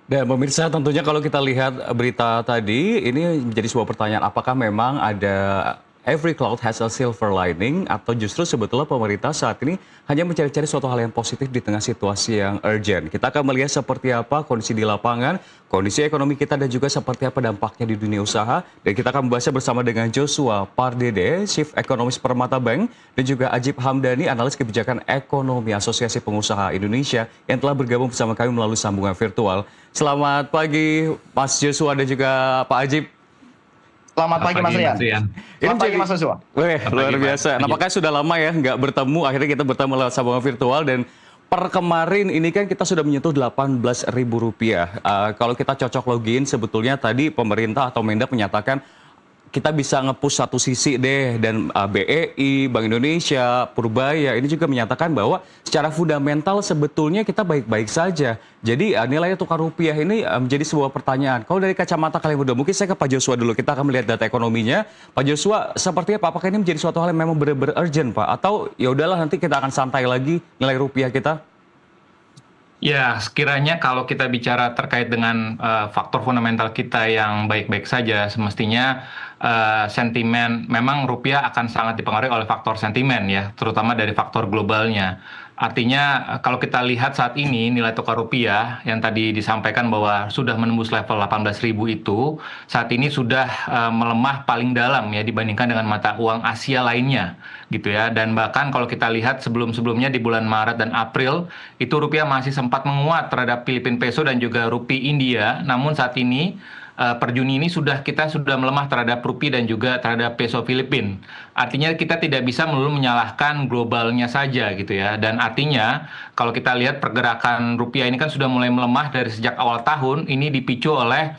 Dan pemirsa tentunya kalau kita lihat berita tadi, ini menjadi sebuah pertanyaan, apakah memang ada every cloud has a silver lining atau justru sebetulnya pemerintah saat ini hanya mencari-cari suatu hal yang positif di tengah situasi yang urgent. Kita akan melihat seperti apa kondisi di lapangan, kondisi ekonomi kita dan juga seperti apa dampaknya di dunia usaha. Dan kita akan membahasnya bersama dengan Joshua Pardede, Chief Economist Permata Bank, dan juga Ajib Hamdani, analis kebijakan ekonomi Asosiasi Pengusaha Indonesia yang telah bergabung bersama kami melalui sambungan virtual. Selamat pagi Mas Joshua dan juga Pak Ajib. Selamat pagi Mas Rian. Ini Selamat pagi Mas Joshua. luar biasa. Nampaknya sudah lama ya nggak bertemu, akhirnya kita bertemu lewat sambungan virtual dan per kemarin ini kan kita sudah menyentuh Rp18.000. Kalau kita cocok login sebetulnya tadi pemerintah atau Mendak menyatakan kita bisa nge-push satu sisi deh, dan BEI, Bank Indonesia, Purbaya ini juga menyatakan bahwa secara fundamental sebetulnya kita baik-baik saja. Jadi nilai tukar rupiah ini menjadi sebuah pertanyaan. Kalau dari kacamata kalian berdua, mungkin saya ke Pak Joshua dulu, kita akan melihat data ekonominya. Pak Joshua, seperti apa? Apakah ini menjadi suatu hal yang memang benar-benar urgent, Pak? Atau ya udahlah nanti kita akan santai lagi nilai rupiah kita? Ya, sekiranya kalau kita bicara terkait dengan faktor fundamental kita yang baik-baik saja, semestinya sentimen, memang rupiah akan sangat dipengaruhi oleh faktor sentimen ya, terutama dari faktor globalnya. Artinya kalau kita lihat saat ini nilai tukar rupiah yang tadi disampaikan bahwa sudah menembus level 18.000 itu, saat ini sudah melemah paling dalam ya dibandingkan dengan mata uang Asia lainnya gitu ya. Dan bahkan kalau kita lihat sebelum-sebelumnya di bulan Maret dan April itu rupiah masih sempat menguat terhadap Filipina peso dan juga rupiah India. Namun saat ini per Juni ini kita sudah melemah terhadap rupiah dan juga terhadap peso Filipina. Artinya kita tidak bisa melulu menyalahkan globalnya saja gitu ya. Dan artinya kalau kita lihat pergerakan rupiah ini kan sudah mulai melemah dari sejak awal tahun, ini dipicu oleh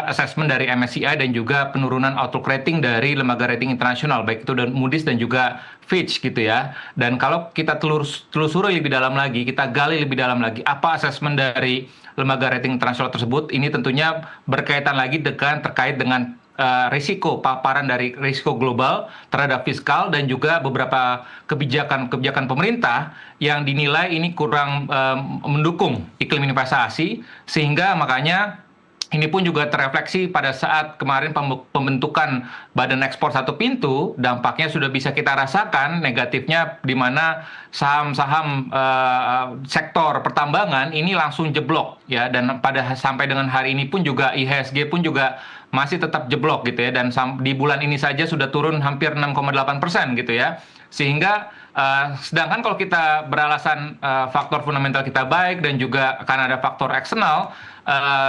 assessment dari MSCI dan juga penurunan outlook rating dari lembaga rating internasional baik itu dan Moody's dan juga Fitch gitu ya. Dan kalau kita telusuri lebih dalam lagi, kita gali lebih dalam lagi apa assessment dari lembaga rating internasional tersebut, ini tentunya berkaitan lagi terkait dengan risiko paparan dari risiko global terhadap fiskal dan juga beberapa kebijakan pemerintah yang dinilai ini kurang mendukung iklim investasi, sehingga makanya ini pun juga terefleksi pada saat kemarin pembentukan Badan Ekspor Satu Pintu, dampaknya sudah bisa kita rasakan negatifnya di mana saham-saham sektor pertambangan ini langsung jeblok ya, dan sampai dengan hari ini pun juga IHSG pun juga masih tetap jeblok gitu ya, dan di bulan ini saja sudah turun hampir 6,8% gitu ya. Sehingga sedangkan kalau kita beralasan faktor fundamental kita baik dan juga akan ada faktor eksternal,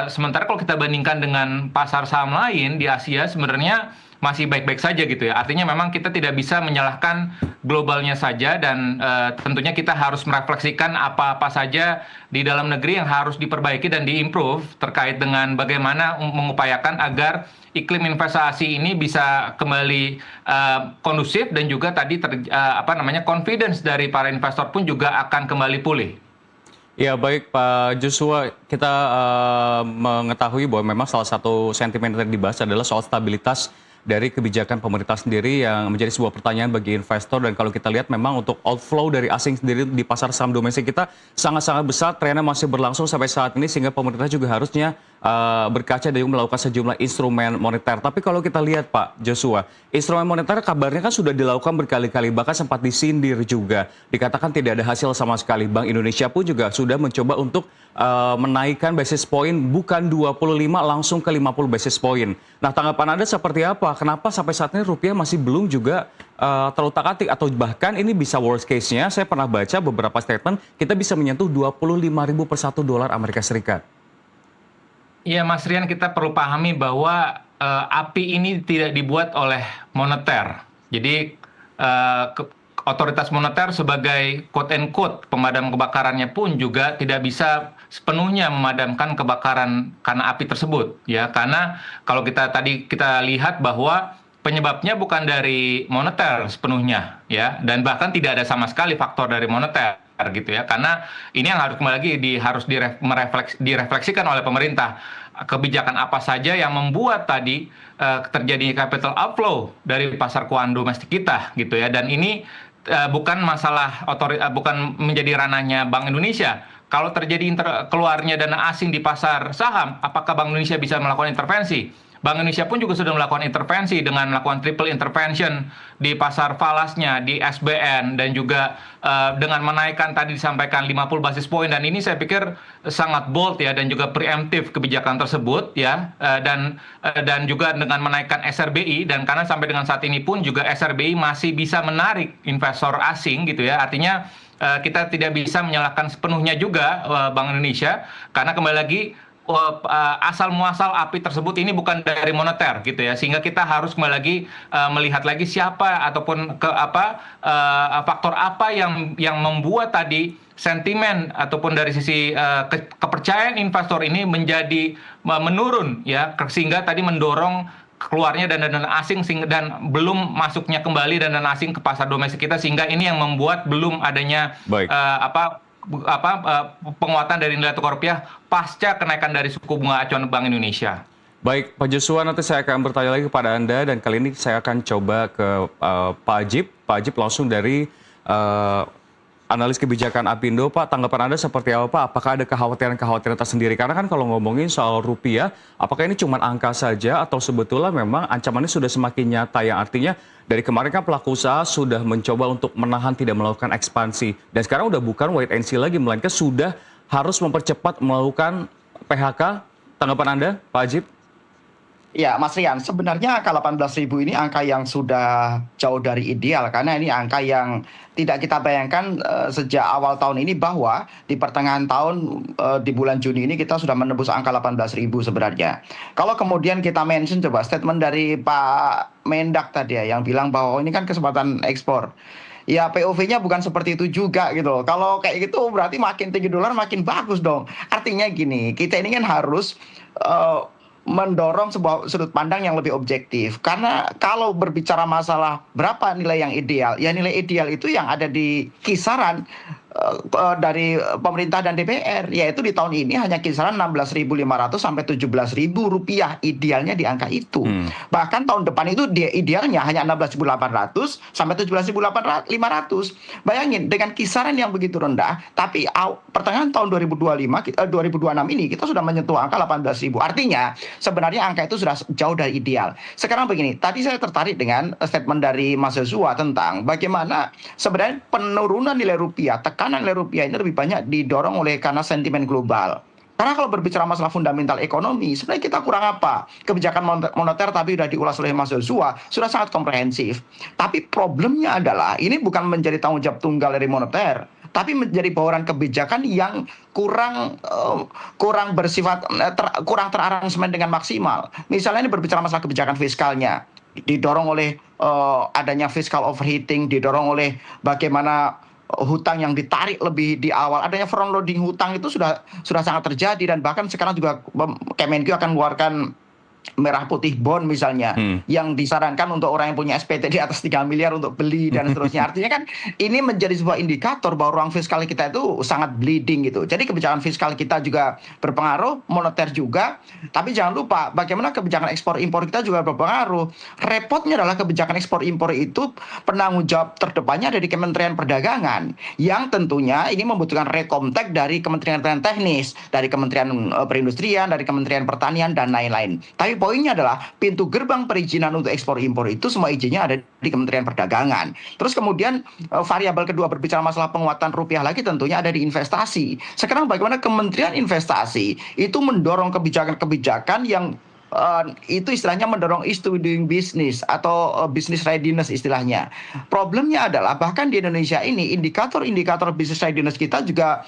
sementara kalau kita bandingkan dengan pasar saham lain di Asia sebenarnya masih baik-baik saja gitu ya. Artinya memang kita tidak bisa menyalahkan globalnya saja, dan tentunya kita harus merefleksikan apa-apa saja di dalam negeri yang harus diperbaiki dan diimprove terkait dengan bagaimana mengupayakan agar iklim investasi ini bisa kembali kondusif, dan juga tadi confidence dari para investor pun juga akan kembali pulih. Ya baik Pak Joshua, kita mengetahui bahwa memang salah satu sentimen yang dibahas adalah soal stabilitas dari kebijakan pemerintah sendiri yang menjadi sebuah pertanyaan bagi investor. Dan kalau kita lihat memang untuk outflow dari asing sendiri di pasar saham domestik kita sangat-sangat besar, trennya masih berlangsung sampai saat ini, sehingga pemerintah juga harusnya berkaca dan melakukan sejumlah instrumen moneter. Tapi kalau kita lihat Pak Joshua, instrumen moneter kabarnya kan sudah dilakukan berkali-kali, bahkan sempat disindir juga. Dikatakan tidak ada hasil sama sekali. Bank Indonesia pun juga sudah mencoba untuk menaikkan basis point bukan 25 langsung ke 50 basis point. Nah, tanggapan Anda seperti apa? Kenapa sampai saat ini rupiah masih belum juga terutak-atik, atau bahkan ini bisa worst case-nya, saya pernah baca beberapa statement, kita bisa menyentuh 25.000 per $1 Amerika Serikat. Iya Mas Rian, kita perlu pahami bahwa API ini tidak dibuat oleh moneter. Jadi otoritas moneter sebagai quote and quote pemadam kebakarannya pun juga tidak bisa sepenuhnya memadamkan kebakaran karena api tersebut ya. Karena kalau kita lihat bahwa penyebabnya bukan dari moneter sepenuhnya ya, dan bahkan tidak ada sama sekali faktor dari moneter gitu ya. Karena ini yang harus kembali lagi harus direfleksikan oleh pemerintah. Kebijakan apa saja yang membuat tadi terjadi capital outflow dari pasar keuangan domestik kita gitu ya. Dan ini bukan masalah bukan menjadi ranahnya Bank Indonesia. kalau terjadi keluarnya dana asing di pasar saham, apakah Bank Indonesia bisa melakukan intervensi? Bank Indonesia pun juga sudah melakukan intervensi dengan melakukan triple intervention di pasar falasnya, di SBN, dan juga dengan menaikkan tadi disampaikan 50 basis point, dan ini saya pikir sangat bold ya, dan juga preemptif kebijakan tersebut ya, dan juga dengan menaikkan SRBI, dan karena sampai dengan saat ini pun juga SRBI masih bisa menarik investor asing gitu ya, artinya kita tidak bisa menyalahkan sepenuhnya juga Bank Indonesia, karena kembali lagi asal muasal api tersebut ini bukan dari moneter gitu ya, sehingga kita harus kembali lagi melihat lagi siapa ataupun faktor apa yang membuat tadi sentimen ataupun dari sisi kepercayaan investor ini menjadi menurun ya, sehingga tadi mendorong keluarnya dana-dana asing dan belum masuknya kembali dana asing ke pasar domestik kita, sehingga ini yang membuat belum adanya penguatan dari nilai tukar rupiah pasca kenaikan dari suku bunga acuan Bank Indonesia. Baik, Pak Joshua, nanti saya akan bertanya lagi kepada Anda, dan kali ini saya akan coba ke Pak Ajib. Pak Ajib langsung dari analis kebijakan Apindo. Pak, tanggapan Anda seperti apa, Pak? Apakah ada kekhawatiran-kekhawatiran tersendiri? Karena kan kalau ngomongin soal rupiah, apakah ini cuma angka saja atau sebetulnya memang ancamannya sudah semakin nyata, yang artinya dari kemarin kan pelaku usaha sudah mencoba untuk menahan tidak melakukan ekspansi. Dan sekarang udah bukan wait and see lagi, melainkan sudah harus mempercepat melakukan PHK. Tanggapan Anda, Pak Ajib? Ya, Mas Rian, sebenarnya angka 18.000 ini angka yang sudah jauh dari ideal, karena ini angka yang tidak kita bayangkan sejak awal tahun ini, bahwa di pertengahan tahun di bulan Juni ini kita sudah menembus angka 18.000 sebenarnya. Kalau kemudian kita mention coba statement dari Pak Mendak tadi ya, yang bilang bahwa ini kan kesempatan ekspor. Ya, POV-nya bukan seperti itu juga gitu loh. Kalau kayak gitu berarti makin tinggi dolar makin bagus dong. Artinya gini, kita ini kan harus mendorong sebuah sudut pandang yang lebih objektif. Karena kalau berbicara masalah berapa nilai yang ideal, ya nilai ideal itu yang ada di kisaran dari pemerintah dan DPR, yaitu di tahun ini hanya kisaran 16.500 sampai 17.000 rupiah, idealnya di angka itu. Bahkan tahun depan itu dia idealnya hanya 16.800 sampai 17.500. Bayangin dengan kisaran yang begitu rendah, tapi pertengahan tahun 2026 ini kita sudah menyentuh angka 18.000. Artinya sebenarnya angka itu sudah jauh dari ideal. Sekarang begini, tadi saya tertarik dengan statement dari Mas Joshua tentang bagaimana sebenarnya penurunan nilai rupiah, tekanan nilai rupiah ini lebih banyak didorong oleh karena sentimen global. Karena kalau berbicara masalah fundamental ekonomi, sebenarnya kita kurang apa? Kebijakan moneter tapi sudah diulas oleh Mas Joshua, sudah sangat komprehensif. Tapi problemnya adalah ini bukan menjadi tanggung jawab tunggal dari moneter, tapi menjadi bauran kebijakan yang kurang bersifat kurang teraransemen dengan maksimal. Misalnya ini berbicara masalah kebijakan fiskalnya, didorong oleh adanya fiscal overheating, didorong oleh bagaimana hutang yang ditarik lebih di awal, adanya front loading hutang itu sudah sangat terjadi, dan bahkan sekarang juga Kemenkyu akan mengeluarkan merah putih bond misalnya, yang disarankan untuk orang yang punya SPT di atas 3 miliar untuk beli dan seterusnya. Artinya kan ini menjadi sebuah indikator bahwa ruang fiskal kita itu sangat bleeding gitu. Jadi kebijakan fiskal kita juga berpengaruh, moneter juga, tapi jangan lupa bagaimana kebijakan ekspor impor kita juga berpengaruh. Repotnya adalah kebijakan ekspor impor itu penanggung jawab terdepannya dari Kementerian Perdagangan, yang tentunya ini membutuhkan rekomtek dari Kementerian Teknis, dari Kementerian Perindustrian, dari Kementerian Pertanian dan lain-lain. Tapi poinnya adalah pintu gerbang perizinan untuk ekspor impor itu semua izinnya ada di Kementerian Perdagangan. Terus kemudian variabel kedua berbicara masalah penguatan rupiah lagi tentunya ada di investasi. Sekarang bagaimana Kementerian Investasi itu mendorong kebijakan-kebijakan yang itu istilahnya mendorong ease to doing business atau business readiness istilahnya. Problemnya adalah bahkan di Indonesia ini indikator-indikator business readiness kita juga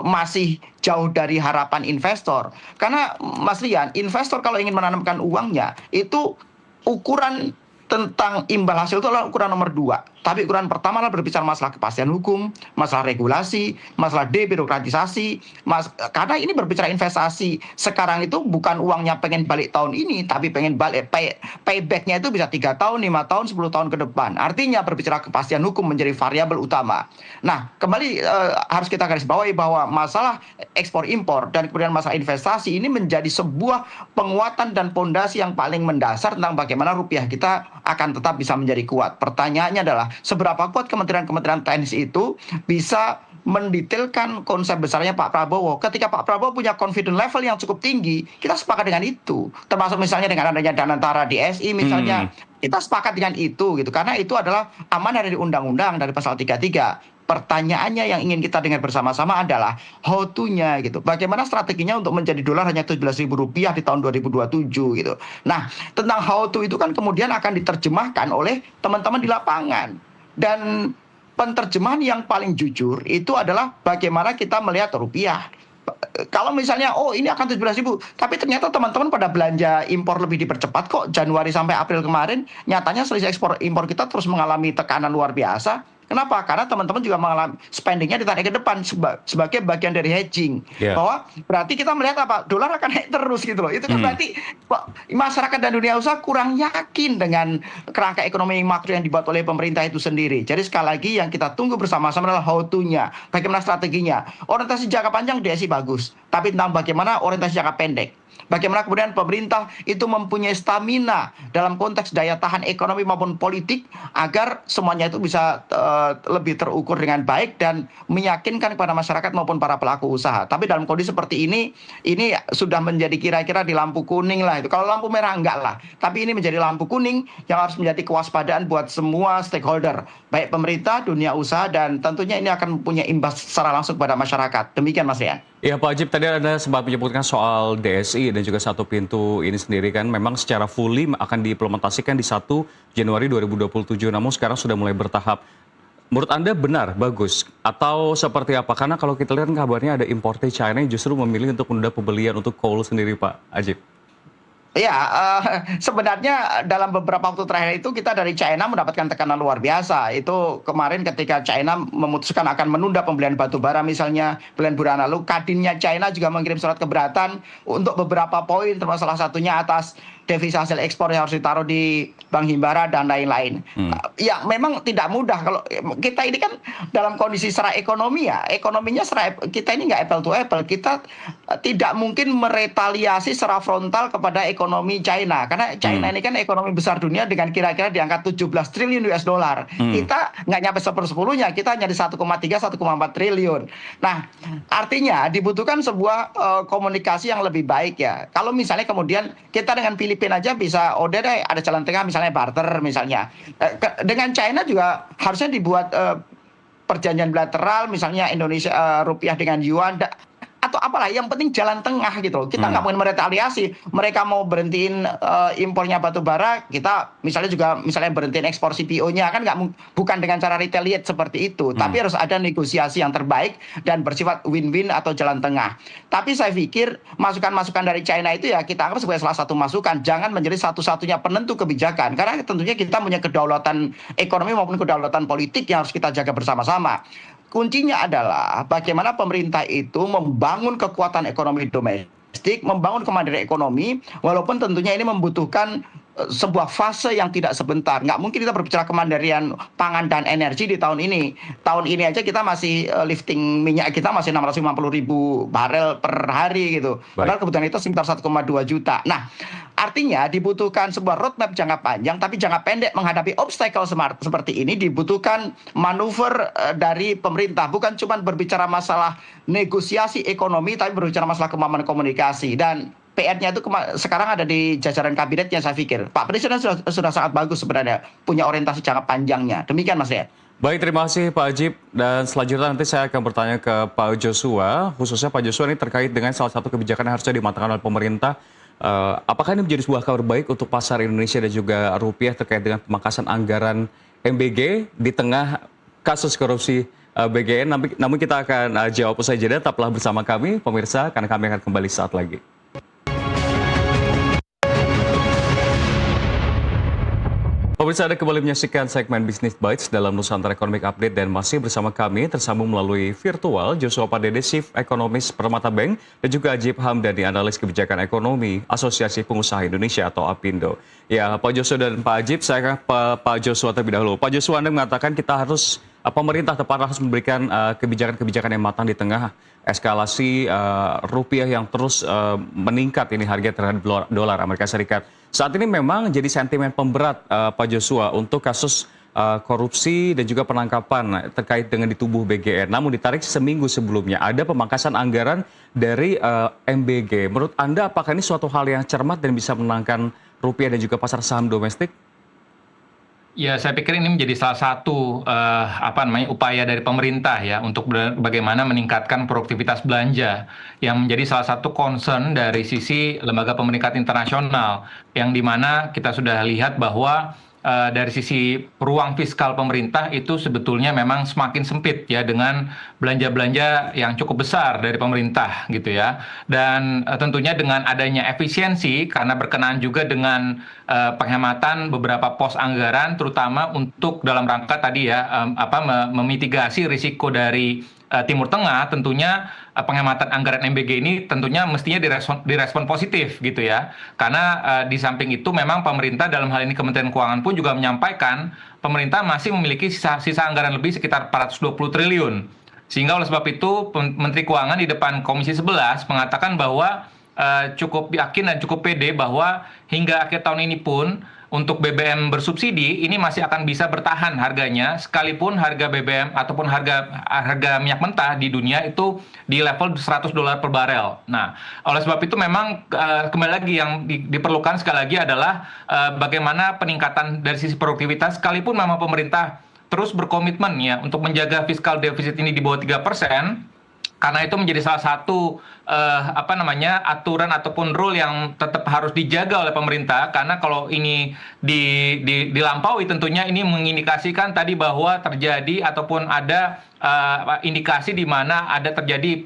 masih jauh dari harapan investor. Karena Mas Rian, investor kalau ingin menanamkan uangnya itu ukuran tentang imbal hasil itu adalah ukuran nomor 2. Tapi ukuran pertama adalah berbicara masalah kepastian hukum, masalah regulasi, masalah debirokratisasi. Karena ini berbicara investasi. Sekarang itu bukan uangnya pengen balik tahun ini, tapi pengen balik paybacknya itu bisa 3 tahun, 5 tahun, 10 tahun ke depan. Artinya berbicara kepastian hukum menjadi variabel utama. Nah, kembali harus kita garis bawahi bahwa masalah ekspor impor dan kemudian masalah investasi ini menjadi sebuah penguatan dan pondasi yang paling mendasar tentang bagaimana rupiah kita akan tetap bisa menjadi kuat. Pertanyaannya adalah seberapa kuat kementerian-kementerian teknis itu bisa mendetailkan konsep besarnya Pak Prabowo. Ketika Pak Prabowo punya confidence level yang cukup tinggi, kita sepakat dengan itu. Termasuk misalnya dengan adanya Danantara di SI misalnya, kita sepakat dengan itu gitu. Karena itu adalah amanah dari undang-undang dari pasal 33. Pertanyaannya yang ingin kita dengar bersama-sama adalah how to-nya gitu. Bagaimana strateginya untuk menjadi dolar hanya Rp17.000 di tahun 2027 gitu. Nah, tentang how to itu kan kemudian akan diterjemahkan oleh teman-teman di lapangan. Dan penerjemahan yang paling jujur itu adalah bagaimana kita melihat rupiah. Kalau misalnya, oh ini akan 17.000, tapi ternyata teman-teman pada belanja impor lebih dipercepat kok Januari sampai April kemarin, nyatanya selisih ekspor impor kita terus mengalami tekanan luar biasa. Kenapa? Karena teman-teman juga mengalami spendingnya ditarik ke depan sebagai bagian dari hedging. Bahwa berarti kita melihat apa? Dolar akan naik terus gitu loh. Itu kan berarti masyarakat dan dunia usaha kurang yakin dengan kerangka ekonomi makro yang dibuat oleh pemerintah itu sendiri. Jadi sekali lagi yang kita tunggu bersama-sama adalah how to-nya. Bagaimana strateginya. Orientasi jangka panjang DSI bagus. Tapi tentang bagaimana orientasi jangka pendek. Bagaimana kemudian pemerintah itu mempunyai stamina dalam konteks daya tahan ekonomi maupun politik agar semuanya itu bisa lebih terukur dengan baik dan meyakinkan kepada masyarakat maupun para pelaku usaha. Tapi dalam kondisi seperti ini sudah menjadi kira-kira di lampu kuning lah itu. Kalau lampu merah enggak lah. Tapi ini menjadi lampu kuning yang harus menjadi kewaspadaan buat semua stakeholder. Baik pemerintah, dunia usaha, dan tentunya ini akan mempunyai imbas secara langsung kepada masyarakat. Demikian Mas Rian. Ya Pak Ajib, tadi Anda sempat menyebutkan soal DSI dan juga satu pintu ini sendiri kan memang secara fully akan diimplementasikan di 1 Januari 2027, namun sekarang sudah mulai bertahap. Menurut Anda benar, bagus, atau seperti apa? Karena kalau kita lihat kabarnya ada importer China yang justru memilih untuk menunda pembelian untuk coal sendiri Pak Ajib. Ya, sebenarnya dalam beberapa waktu terakhir itu kita dari China mendapatkan tekanan luar biasa. Itu kemarin ketika China memutuskan akan menunda pembelian batu bara misalnya, bulan lalu Kadinnya China juga mengirim surat keberatan untuk beberapa poin, termasuk salah satunya atas devisa hasil ekspor yang harus ditaruh di Bank Himbara dan lain-lain. Ya memang tidak mudah kalau kita ini kan dalam kondisi secara ekonomi ya, ekonominya kita ini nggak apple to apple. Kita tidak mungkin meretaliasi secara frontal kepada ekonomi China karena China ini kan ekonomi besar dunia dengan kira-kira di angka 17 triliun US dollar. Kita nggak nyampe 1/10-nya, kita hanya di 1,3-1,4 triliun. Nah, artinya dibutuhkan sebuah komunikasi yang lebih baik ya. Kalau misalnya kemudian kita dengan Filipina aja bisa, oh deh ada jalan tengah misalnya barter misalnya. Dengan China juga harusnya dibuat perjanjian bilateral misalnya Indonesia rupiah dengan yuan atau apalah, yang penting jalan tengah gitu loh. Kita nggak mungkin meretaliasi. Mereka mau berhentiin impornya batu bara, kita misalnya juga misalnya berhentiin ekspor CPO-nya kan bukan dengan cara retaliate seperti itu. Tapi harus ada negosiasi yang terbaik dan bersifat win-win atau jalan tengah. Tapi saya pikir masukan-masukan dari China itu ya kita anggap sebagai salah satu masukan. Jangan menjadi satu-satunya penentu kebijakan. Karena tentunya kita punya kedaulatan ekonomi maupun kedaulatan politik yang harus kita jaga bersama-sama. Kuncinya adalah bagaimana pemerintah itu membangun kekuatan ekonomi domestik, membangun kemandirian ekonomi, walaupun tentunya ini membutuhkan sebuah fase yang tidak sebentar. Nggak mungkin kita berbicara kemandirian pangan dan energi di tahun ini. Tahun ini aja kita masih lifting minyak kita masih 650.000 barel per hari gitu. Padahal kebutuhan itu sekitar 1,2 juta. Nah, artinya dibutuhkan sebuah roadmap jangka panjang, tapi jangka pendek menghadapi obstacle seperti ini dibutuhkan manuver dari pemerintah. Bukan cuma berbicara masalah negosiasi ekonomi, tapi berbicara masalah kemampuan komunikasi. Dan PR-nya itu sekarang ada di jajaran kabinetnya saya pikir. Pak Presiden sudah sangat bagus sebenarnya, punya orientasi jangka panjangnya. Demikian Mas Rian. Baik, terima kasih Pak Ajib. Dan selanjutnya nanti saya akan bertanya ke Pak Joshua, khususnya Pak Joshua ini terkait dengan salah satu kebijakan yang harusnya dimatangkan oleh pemerintah. Apakah ini menjadi sebuah kabar baik untuk pasar Indonesia dan juga rupiah terkait dengan pemangkasan anggaran MBG di tengah kasus korupsi BGN? Namun kita akan jawab usai jeda. Tetaplah bersama kami, pemirsa, karena kami akan kembali saat lagi. Pemirsa, Anda kembali menyaksikan segmen Business Bites dalam Nusantara Economic Update dan masih bersama kami tersambung melalui virtual Joshua Pardede, Chief Ekonomis Permata Bank, dan juga Ajib Hamdani, Analis Kebijakan Ekonomi Asosiasi Pengusaha Indonesia atau APindo. Ya, Pak Joshua dan Pak Ajib, saya ke Pak Joshua terlebih dahulu. Pak Joshua, Anda mengatakan kita harus, pemerintah tepat harus memberikan kebijakan-kebijakan yang matang di tengah eskalasi rupiah yang terus meningkat ini harga terhadap dolar Amerika Serikat. Saat ini memang jadi sentimen pemberat Pak Joshua untuk kasus korupsi dan juga penangkapan terkait dengan di tubuh BGN. Namun ditarik seminggu sebelumnya ada pemangkasan anggaran dari MBG. Menurut Anda apakah ini suatu hal yang cermat dan bisa menangkan rupiah dan juga pasar saham domestik? Ya, saya pikir ini menjadi salah satu upaya dari pemerintah ya untuk bagaimana meningkatkan produktivitas belanja yang menjadi salah satu concern dari sisi lembaga pemeringkat internasional yang dimana kita sudah lihat bahwa dari sisi ruang fiskal pemerintah itu sebetulnya memang semakin sempit ya dengan belanja-belanja yang cukup besar dari pemerintah gitu ya. Dan tentunya dengan adanya efisiensi karena berkenaan juga dengan penghematan beberapa pos anggaran terutama untuk dalam rangka tadi ya memitigasi risiko dari Timur Tengah, tentunya penghematan anggaran MBG ini tentunya mestinya direspon positif gitu ya. Karena di samping itu memang pemerintah dalam hal ini Kementerian Keuangan pun juga menyampaikan pemerintah masih memiliki sisa anggaran lebih sekitar 420 triliun. Sehingga oleh sebab itu Menteri Keuangan di depan Komisi 11 mengatakan bahwa cukup yakin dan cukup pede bahwa hingga akhir tahun ini pun untuk BBM bersubsidi ini masih akan bisa bertahan harganya sekalipun harga BBM ataupun harga minyak mentah di dunia itu di level $100 per barel. Nah, oleh sebab itu memang kembali lagi yang diperlukan sekali lagi adalah bagaimana peningkatan dari sisi produktivitas sekalipun memang pemerintah terus berkomitmen ya untuk menjaga fiskal defisit ini di bawah 3%. Karena itu menjadi salah satu aturan ataupun rule yang tetap harus dijaga oleh pemerintah karena kalau ini dilampaui tentunya ini mengindikasikan tadi bahwa terjadi ataupun ada indikasi di mana ada terjadi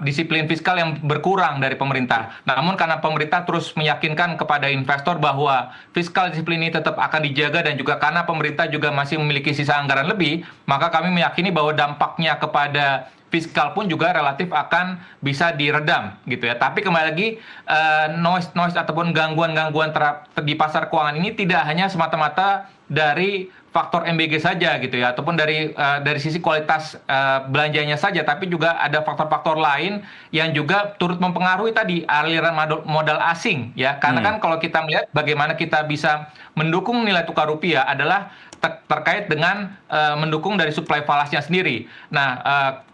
disiplin fiskal yang berkurang dari pemerintah. Namun karena pemerintah terus meyakinkan kepada investor bahwa fiskal disiplin ini tetap akan dijaga dan juga karena pemerintah juga masih memiliki sisa anggaran lebih, maka kami meyakini bahwa dampaknya kepada fiskal pun juga relatif akan bisa diredam gitu ya. Tapi kembali lagi noise ataupun gangguan-gangguan di pasar keuangan ini tidak hanya semata-mata dari faktor MBG saja gitu ya ataupun dari sisi kualitas belanjanya saja tapi juga ada faktor-faktor lain yang juga turut mempengaruhi tadi aliran modal asing ya. Karena kan kalau kita melihat bagaimana kita bisa mendukung nilai tukar rupiah adalah terkait dengan mendukung dari supply falasnya sendiri. Nah,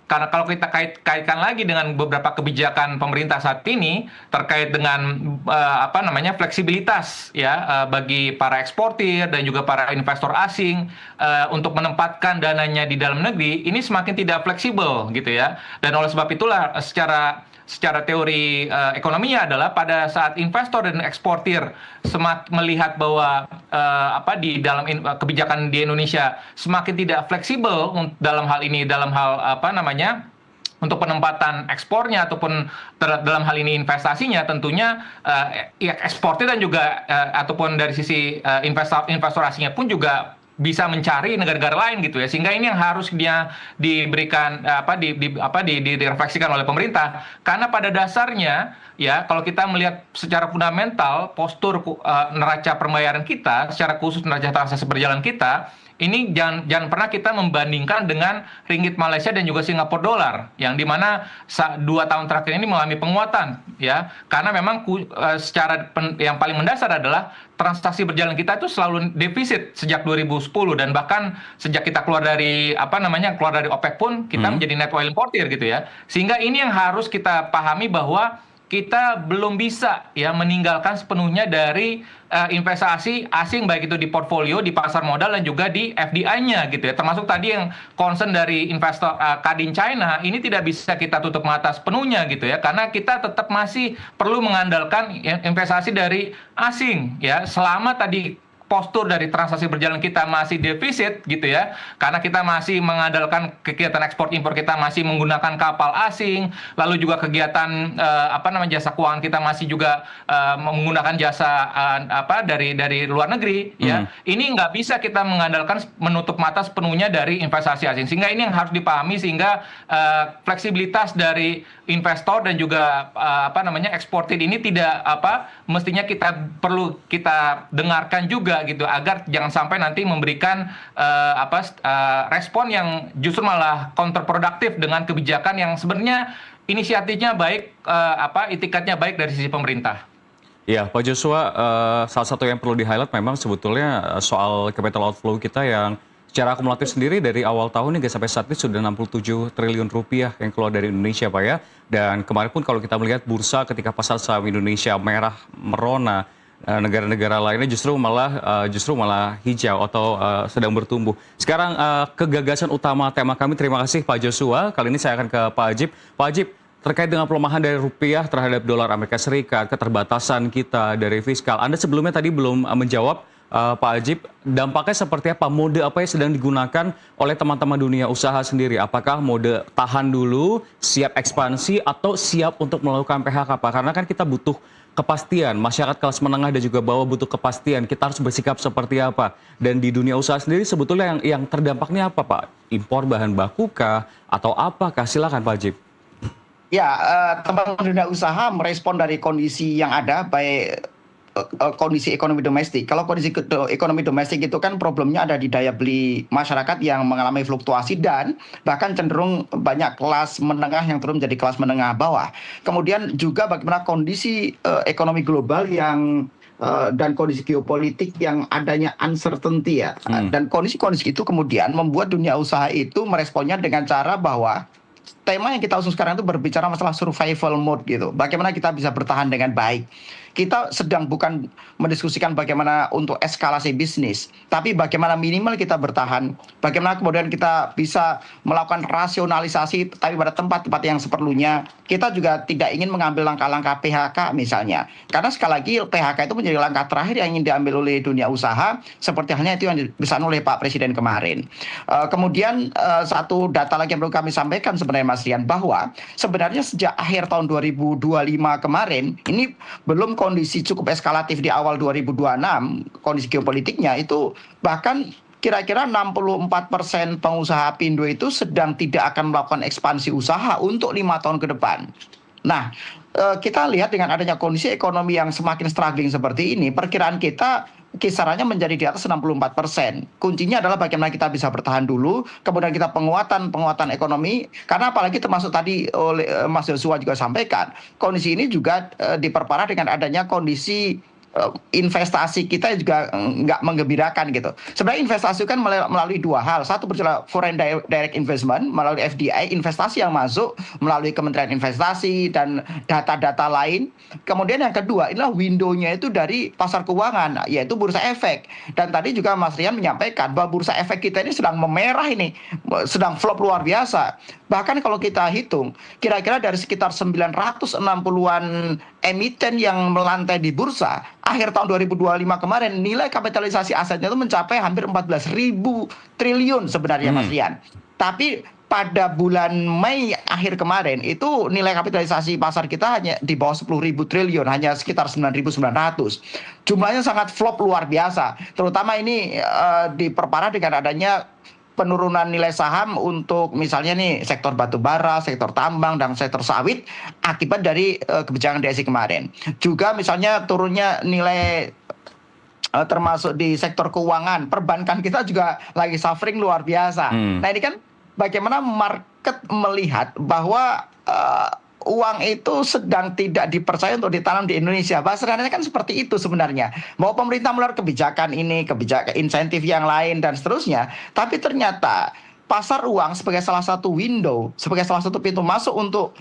karena kalau kita kaitkan lagi dengan beberapa kebijakan pemerintah saat ini terkait dengan fleksibilitas ya bagi para eksportir dan juga para investor asing untuk menempatkan dananya di dalam negeri ini semakin tidak fleksibel gitu ya. Dan oleh sebab itulah secara teori ekonominya adalah pada saat investor dan eksportir melihat bahwa di dalam kebijakan di Indonesia semakin tidak fleksibel dalam hal untuk penempatan ekspornya ataupun dalam hal ini investasinya tentunya eksportir dan juga ataupun dari sisi investor asingnya pun juga bisa mencari negara-negara lain gitu ya sehingga ini yang harus dia diberikan direfleksikan oleh pemerintah karena pada dasarnya ya kalau kita melihat secara fundamental postur neraca pembayaran kita secara khusus neraca transaksi berjalan kita ini jangan pernah kita membandingkan dengan ringgit Malaysia dan juga Singapura dolar yang dimana 2 tahun terakhir ini mengalami penguatan ya karena memang yang paling mendasar adalah transaksi berjalan kita itu selalu defisit sejak 2010 dan bahkan sejak kita keluar dari OPEC pun kita menjadi net oil importer gitu ya sehingga ini yang harus kita pahami bahwa kita belum bisa ya meninggalkan sepenuhnya dari investasi asing baik itu di portfolio, di pasar modal dan juga di FDI-nya gitu ya. Termasuk tadi yang concern dari investor Kadin China ini tidak bisa kita tutup mata sepenuhnya gitu ya. Karena kita tetap masih perlu mengandalkan investasi dari asing ya. Selama tadi postur dari transaksi berjalan kita masih defisit gitu ya karena kita masih mengandalkan kegiatan ekspor impor kita masih menggunakan kapal asing lalu juga kegiatan jasa keuangan kita masih juga menggunakan jasa dari luar negeri ya ini nggak bisa kita mengandalkan menutup mata sepenuhnya dari investasi asing sehingga ini yang harus dipahami sehingga fleksibilitas dari investor dan juga eksportir ini tidak mestinya perlu kita dengarkan juga gitu agar jangan sampai nanti memberikan respon yang justru malah counterproduktif dengan kebijakan yang sebenarnya inisiatifnya baik itikadnya baik dari sisi pemerintah. Ya, Pak Joshua, salah satu yang perlu di-highlight memang sebetulnya soal capital outflow kita yang secara akumulatif sendiri dari awal tahun hingga sampai saat ini sudah 67 triliun rupiah yang keluar dari Indonesia, Pak ya. Dan kemarin pun kalau kita melihat bursa ketika pasar saham Indonesia merah merona, negara-negara lainnya justru malah hijau atau sedang bertumbuh. Sekarang ke gagasan utama tema kami. Terima kasih Pak Joshua. Kali ini saya akan ke Pak Ajib. Pak Ajib, terkait dengan pelemahan dari rupiah terhadap dolar Amerika Serikat, keterbatasan kita dari fiskal. Anda sebelumnya tadi belum menjawab, Pak Ajib, dampaknya seperti apa? Mode apa yang sedang digunakan oleh teman-teman dunia usaha sendiri? Apakah mode tahan dulu, siap ekspansi, atau siap untuk melakukan PHK, Pak? Karena kan kita butuh kepastian, masyarakat kelas menengah dan juga bawah butuh kepastian, kita harus bersikap seperti apa. Dan di dunia usaha sendiri sebetulnya yang terdampaknya apa, Pak? Impor bahan baku kah? Atau apakah? Silakan Pak Ajib. Ya, teman-teman dunia usaha merespon dari kondisi yang ada, baik kondisi ekonomi domestik. Kalau kondisi ekonomi domestik itu kan problemnya ada di daya beli masyarakat yang mengalami fluktuasi dan bahkan cenderung banyak kelas menengah yang turun menjadi kelas menengah bawah. Kemudian juga bagaimana kondisi ekonomi global yang dan kondisi geopolitik yang adanya uncertainty ya. Dan kondisi-kondisi itu kemudian membuat dunia usaha itu meresponnya dengan cara bahwa tema yang kita usung sekarang itu berbicara masalah survival mode gitu. Bagaimana kita bisa bertahan dengan baik. Kita sedang bukan mendiskusikan bagaimana untuk eskalasi bisnis, tapi bagaimana minimal kita bertahan, bagaimana kemudian kita bisa melakukan rasionalisasi tapi pada tempat-tempat yang seperlunya. Kita juga tidak ingin mengambil langkah-langkah PHK misalnya. Karena sekali lagi PHK itu menjadi langkah terakhir yang ingin diambil oleh dunia usaha, seperti halnya itu yang dipesan oleh Pak Presiden kemarin. Kemudian satu data lagi yang perlu kami sampaikan sebenarnya Mas Rian, bahwa sebenarnya sejak akhir tahun 2025 kemarin, ini belum kondisi cukup eskalatif di awal 2026, kondisi geopolitiknya itu bahkan kira-kira 64% pengusaha Apindo itu sedang tidak akan melakukan ekspansi usaha untuk 5 tahun ke depan. Nah, kita lihat dengan adanya kondisi ekonomi yang semakin struggling seperti ini, perkiraan kita kisarannya menjadi di atas 64%. Kuncinya adalah bagaimana kita bisa bertahan dulu, kemudian kita penguatan ekonomi, karena apalagi termasuk tadi oleh Mas Joshua juga sampaikan, kondisi ini juga diperparah dengan adanya kondisi investasi kita juga nggak menggembirakan gitu. Sebenarnya investasi kan melalui dua hal. Satu berjalan foreign direct investment melalui FDI, investasi yang masuk melalui Kementerian Investasi dan data-data lain. Kemudian yang kedua, inilah window-nya itu dari pasar keuangan, yaitu bursa efek. Dan tadi juga Mas Rian menyampaikan bahwa bursa efek kita ini sedang memerah ini, sedang flop luar biasa. Bahkan kalau kita hitung, kira-kira dari sekitar 960-an emiten yang melantai di bursa, akhir tahun 2025 kemarin nilai kapitalisasi asetnya itu mencapai hampir 14.000 triliun sebenarnya Mas Rian. Tapi pada bulan Mei akhir kemarin itu nilai kapitalisasi pasar kita hanya di bawah 10.000 triliun, hanya sekitar 9.900. Jumlahnya sangat flop luar biasa. Terutama ini diperparah dengan adanya penurunan nilai saham untuk misalnya nih sektor batu bara, sektor tambang, dan sektor sawit akibat dari kebijakan DSI kemarin. Juga misalnya turunnya nilai termasuk di sektor keuangan, perbankan kita juga lagi suffering luar biasa. Nah ini kan bagaimana market melihat bahwa uang itu sedang tidak dipercaya untuk ditanam di Indonesia. Bahasanya kan seperti itu sebenarnya. Bahwa pemerintah melalui kebijakan ini, kebijakan insentif yang lain dan seterusnya. Tapi ternyata pasar uang sebagai salah satu window, sebagai salah satu pintu masuk untuk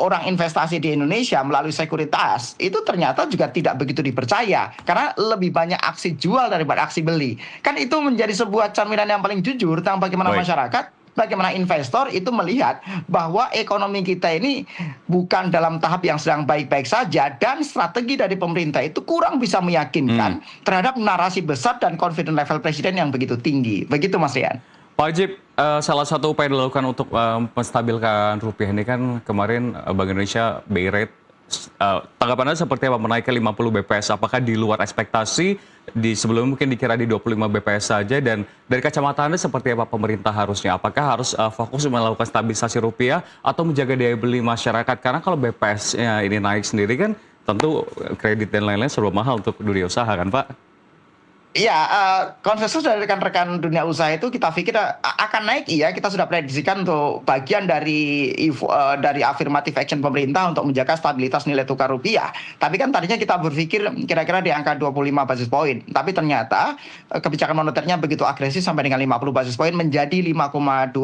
orang investasi di Indonesia melalui sekuritas, itu ternyata juga tidak begitu dipercaya. Karena lebih banyak aksi jual daripada aksi beli. Kan itu menjadi sebuah cerminan yang paling jujur tentang bagaimana masyarakat, bagaimana investor itu melihat bahwa ekonomi kita ini bukan dalam tahap yang sedang baik-baik saja, dan strategi dari pemerintah itu kurang bisa meyakinkan terhadap narasi besar dan confidence level presiden yang begitu tinggi. Begitu Mas Rian. Pak Ajib, salah satu upaya dilakukan untuk menstabilkan rupiah ini kan kemarin Bank Indonesia BI Rate, tanggapan Anda seperti apa menaikkan 50 BPS? Apakah di luar ekspektasi? Sebelumnya mungkin dikira di 25 BPS saja, dan dari kacamata Anda seperti apa pemerintah harusnya? Apakah harus fokus melakukan stabilisasi rupiah atau menjaga daya beli masyarakat? Karena kalau BPS-nya ini naik sendiri kan tentu kredit dan lain-lain serba mahal untuk dunia usaha kan Pak? Iya, konsensus dari rekan-rekan dunia usaha itu kita pikir akan naik, iya, kita sudah prediksikan untuk bagian dari affirmative action pemerintah untuk menjaga stabilitas nilai tukar rupiah. Tapi kan tadinya kita berpikir kira-kira di angka 25 basis poin, tapi ternyata kebijakan moneternya begitu agresif sampai dengan 50 basis poin menjadi 5,25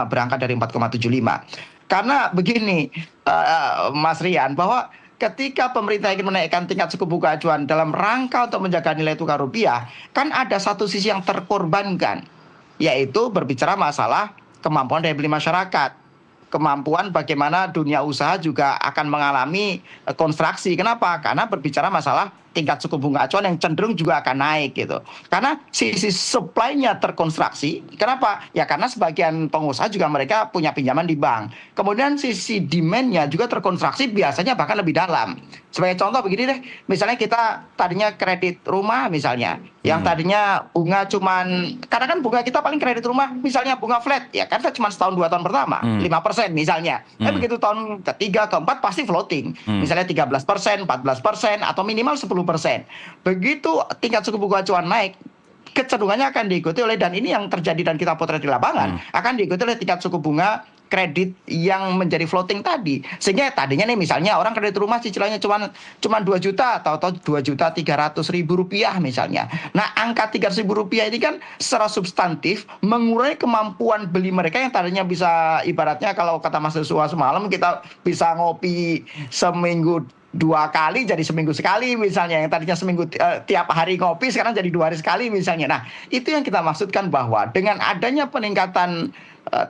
berangkat dari 4,75. Karena begini, Mas Rian, bahwa ketika pemerintah ingin menaikkan tingkat suku bunga acuan dalam rangka untuk menjaga nilai tukar rupiah, kan ada satu sisi yang terkorbankan, yaitu berbicara masalah kemampuan daya beli masyarakat. Kemampuan bagaimana dunia usaha juga akan mengalami konstruksi. Kenapa? Karena berbicara masalah tingkat suku bunga acuan yang cenderung juga akan naik gitu. Karena sisi supply-nya terkonstruksi. Kenapa? Ya karena sebagian pengusaha juga mereka punya pinjaman di bank. Kemudian sisi demand-nya juga terkonstruksi biasanya bahkan lebih dalam. Sebagai contoh begini deh, misalnya kita tadinya kredit rumah misalnya, yang tadinya bunga cuman, karena kan bunga kita paling kredit rumah misalnya bunga flat, ya kan cuma setahun 2 tahun pertama, 5% misalnya. Tapi begitu tahun ketiga, keempat pasti floating. Misalnya 13%, 14%, atau minimal 10%. Begitu tingkat suku bunga acuan naik, kecenderungannya akan diikuti oleh, dan ini yang terjadi dan kita potret di lapangan, akan diikuti oleh tingkat suku bunga kredit yang menjadi floating tadi. Sehingga tadinya nih misalnya orang kredit rumah cicilannya cuma 2 juta atau 2.300.000 rupiah misalnya. Nah, angka 300.000 rupiah ini kan secara substantif mengurangi kemampuan beli mereka yang tadinya bisa, ibaratnya kalau kata Mas Joshua semalam, kita bisa ngopi seminggu 2 kali jadi seminggu sekali misalnya, yang tadinya seminggu tiap hari ngopi sekarang jadi 2 hari sekali misalnya. Nah, itu yang kita maksudkan, bahwa dengan adanya peningkatan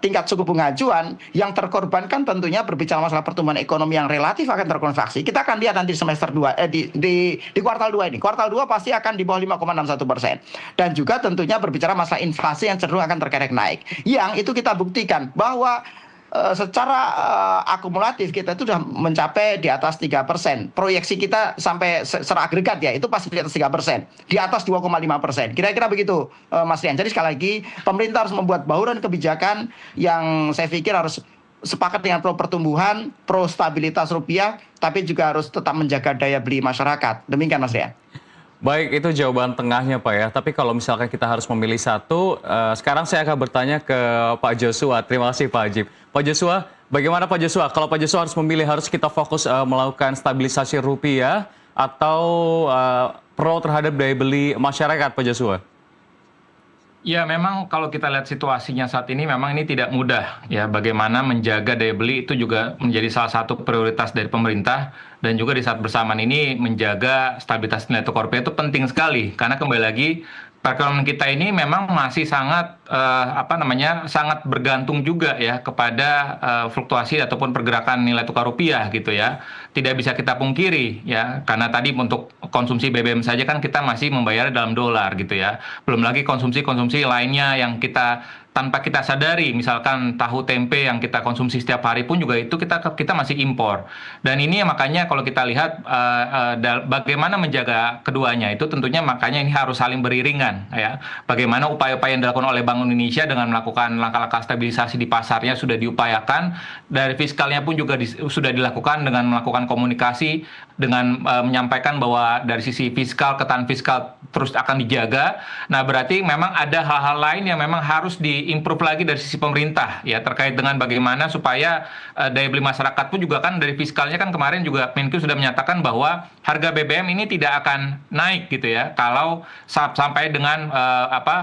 tingkat suku bunga acuan, yang terkorbankan tentunya berbicara masalah pertumbuhan ekonomi yang relatif akan terkontraksi. Kita akan lihat nanti semester 2 di kuartal 2 ini. Kuartal 2 pasti akan di bawah 5,61%. Dan juga tentunya berbicara masalah inflasi yang cenderung akan terkerek naik. Yang itu kita buktikan bahwa secara akumulatif kita itu sudah mencapai di atas 3%. Proyeksi kita sampai secara agregat ya, itu pasti di atas 3%. Di atas 2,5%. Kira-kira begitu, Mas Rian. Jadi sekali lagi, pemerintah harus membuat bauran kebijakan yang saya pikir harus sepakat dengan pro pertumbuhan, pro stabilitas rupiah, tapi juga harus tetap menjaga daya beli masyarakat. Demikian, Mas Rian. Baik, itu jawaban tengahnya Pak ya. Tapi kalau misalkan kita harus memilih satu, sekarang saya akan bertanya ke Pak Joshua. Terima kasih Pak Ajib. Pak Joshua, bagaimana Pak Joshua? Kalau Pak Joshua harus memilih, harus kita fokus melakukan stabilisasi rupiah atau pro terhadap daya beli masyarakat, Pak Joshua? Ya, memang kalau kita lihat situasinya saat ini, memang ini tidak mudah ya. Bagaimana menjaga daya beli itu juga menjadi salah satu prioritas dari pemerintah, dan juga di saat bersamaan ini menjaga stabilitas nilai tukar rupiah itu penting sekali, karena kembali lagi perekonomian kita ini memang masih sangat sangat bergantung juga ya kepada fluktuasi ataupun pergerakan nilai tukar rupiah gitu ya. Tidak bisa kita pungkiri ya, karena tadi untuk konsumsi BBM saja kan kita masih membayar dalam dolar gitu ya. Belum lagi konsumsi-konsumsi lainnya yang kita tanpa kita sadari, misalkan tahu tempe yang kita konsumsi setiap hari pun juga itu kita masih impor. Dan ini makanya kalau kita lihat bagaimana menjaga keduanya itu, tentunya makanya ini harus saling beriringan ya. Bagaimana upaya-upaya yang dilakukan oleh Bank Indonesia dengan melakukan langkah-langkah stabilisasi di pasarnya sudah diupayakan, dari fiskalnya pun juga sudah dilakukan dengan melakukan komunikasi, dengan menyampaikan bahwa dari sisi fiskal, ketahanan fiskal terus akan dijaga. Nah, berarti memang ada hal-hal lain yang memang harus diimprove lagi dari sisi pemerintah ya, terkait dengan bagaimana supaya daya beli masyarakat pun juga kan dari fiskalnya kan kemarin juga Menkyu sudah menyatakan bahwa harga BBM ini tidak akan naik gitu ya kalau sampai dengan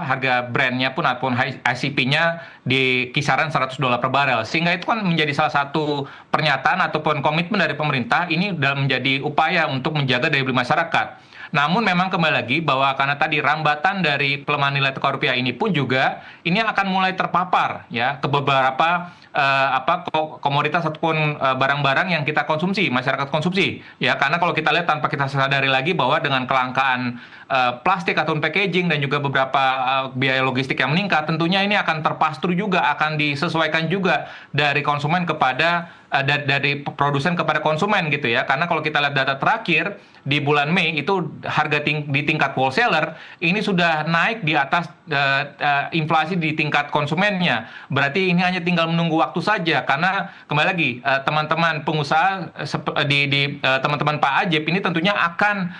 harga brandnya pun ataupun ICP-nya di kisaran $100 per barel, sehingga itu kan menjadi salah satu pernyataan ataupun komitmen dari pemerintah ini dalam menjadi upaya untuk menjaga daya beli masyarakat. Namun memang kembali lagi bahwa karena tadi rambatan dari pelemahan nilai tukar rupiah ini pun juga ini akan mulai terpapar ya ke beberapa komoditas ataupun barang-barang yang kita konsumsi, masyarakat konsumsi ya, karena kalau kita lihat tanpa kita sadari lagi bahwa dengan kelangkaan plastik ataupun packaging dan juga beberapa biaya logistik yang meningkat, tentunya ini akan terpastru juga, akan disesuaikan juga dari konsumen kepada dari produsen kepada konsumen gitu ya. Karena kalau kita lihat data terakhir di bulan Mei itu harga di tingkat wholesaler ini sudah naik di atas inflasi di tingkat konsumennya. Berarti ini hanya tinggal menunggu waktu saja, karena kembali lagi teman-teman pengusaha teman-teman Pak Ajib ini tentunya akan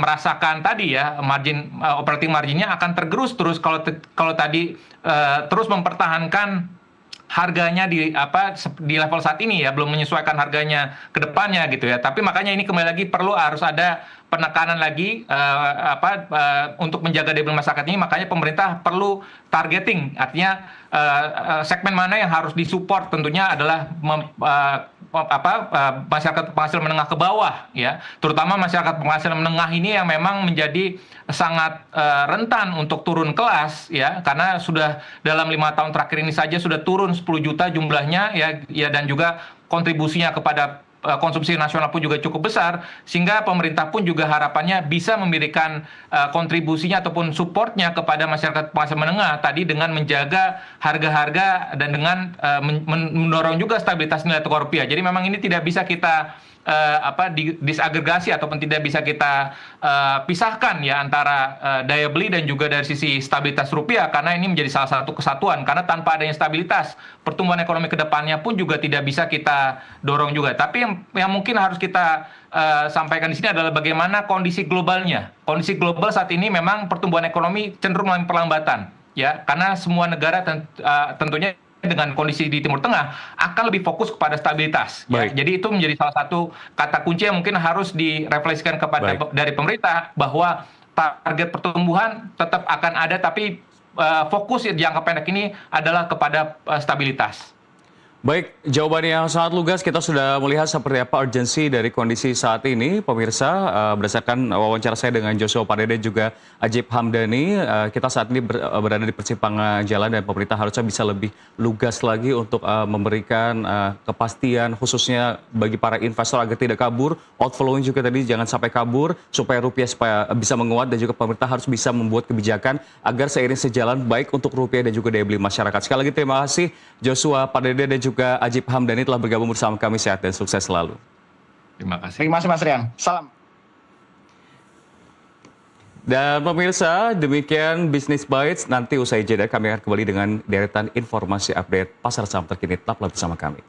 merasakan tadi ya operating marginnya akan tergerus terus kalau tadi terus mempertahankan harganya di level saat ini ya, belum menyesuaikan harganya ke depannya gitu ya. Tapi makanya ini kembali lagi harus ada penekanan lagi untuk menjaga daya beli masyarakat ini. Makanya pemerintah perlu targeting, artinya segmen mana yang harus disupport, tentunya adalah masyarakat penghasilan menengah ke bawah ya, terutama masyarakat penghasilan menengah ini yang memang menjadi sangat rentan untuk turun kelas ya, karena sudah dalam 5 tahun terakhir ini saja sudah turun 10 juta jumlahnya ya, dan juga kontribusinya kepada konsumsi nasional pun juga cukup besar, sehingga pemerintah pun juga harapannya bisa memberikan kontribusinya ataupun supportnya kepada masyarakat penghasilan menengah tadi dengan menjaga harga-harga dan dengan mendorong juga stabilitas nilai tukar rupiah. Jadi memang ini tidak bisa kita disagregasi ataupun tidak bisa kita pisahkan ya antara daya beli dan juga dari sisi stabilitas rupiah, karena ini menjadi salah satu kesatuan. Karena tanpa adanya stabilitas, pertumbuhan ekonomi ke depannya pun juga tidak bisa kita dorong juga. Tapi yang mungkin harus kita sampaikan di sini adalah bagaimana kondisi globalnya. Kondisi global saat ini memang pertumbuhan ekonomi cenderung mengalami perlambatan ya, karena semua negara tentunya dengan kondisi di Timur Tengah akan lebih fokus kepada stabilitas. Ya. Jadi itu menjadi salah satu kata kunci yang mungkin harus direfleksikan dari pemerintah, bahwa target pertumbuhan tetap akan ada, tapi fokus jangka pendek ini adalah kepada stabilitas. Baik, jawaban yang sangat lugas. Kita sudah melihat seperti apa urgensi dari kondisi saat ini, pemirsa. Berdasarkan wawancara saya dengan Joshua Pardede juga Ajib Hamdani, kita saat ini berada di persimpangan jalan dan pemerintah harusnya bisa lebih lugas lagi untuk memberikan kepastian, khususnya bagi para investor agar tidak kabur. Outflow juga tadi jangan sampai kabur, supaya rupiah bisa menguat, dan juga pemerintah harus bisa membuat kebijakan agar seiring sejalan baik untuk rupiah dan juga daya beli masyarakat. Sekali lagi terima kasih Joshua Pardede dan juga Ajib Hamdani telah bergabung bersama kami. Sehat dan sukses selalu. Terima kasih. Terima kasih Mas Rian. Salam. Dan pemirsa, demikian Business Bites. Nanti usai jeda kami akan kembali dengan deretan informasi update pasar saham terkini. Tetaplah bersama kami.